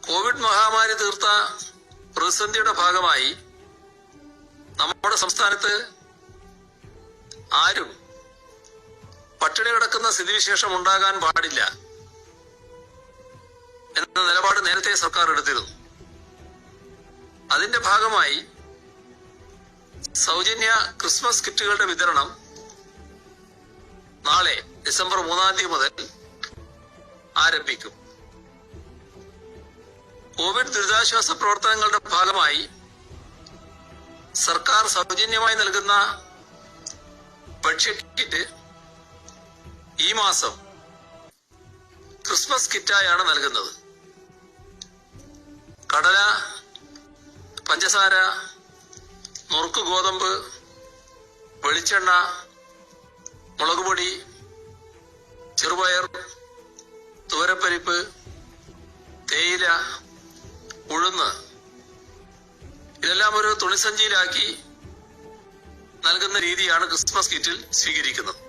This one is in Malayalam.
കോവിഡ് മഹാമാരി തീർത്ത പ്രതിസന്ധിയുടെ ഭാഗമായി നമ്മുടെ സംസ്ഥാനത്ത് ആരും പട്ടിണി കിടക്കുന്ന സ്ഥിതിവിശേഷം ഉണ്ടാകാൻ പാടില്ല എന്ന നിലപാട് നേരത്തെ സർക്കാർ എടുത്തിരുന്നു. അതിന്റെ ഭാഗമായി സൗജന്യ ക്രിസ്മസ് കിറ്റുകളുടെ വിതരണം നാളെ ഡിസംബർ 3-ാം തീയതി മുതൽ ആരംഭിക്കും. കോവിഡ് ദുരിതാശ്വാസ പ്രവർത്തനങ്ങളുടെ ഭാഗമായി സർക്കാർ സൗജന്യമായി നൽകുന്ന ഭക്ഷ്യക്കിറ്റ് ഈ മാസം ക്രിസ്മസ് കിറ്റായാണ് നൽകുന്നത്. കടല, പഞ്ചസാര, നുറുക്ക് ഗോതമ്പ്, വെളിച്ചെണ്ണ, മുളകുപൊടി, ചെറുപയർ, തുവരപ്പരിപ്പ്, തേയില, ഉഴുന്ന് ഇതെല്ലാം ഒരു തുണിസഞ്ചിയിലാക്കി നൽകുന്ന രീതിയാണ് ക്രിസ്മസ് കിറ്റിൽ സ്വീകരിക്കുന്നത്.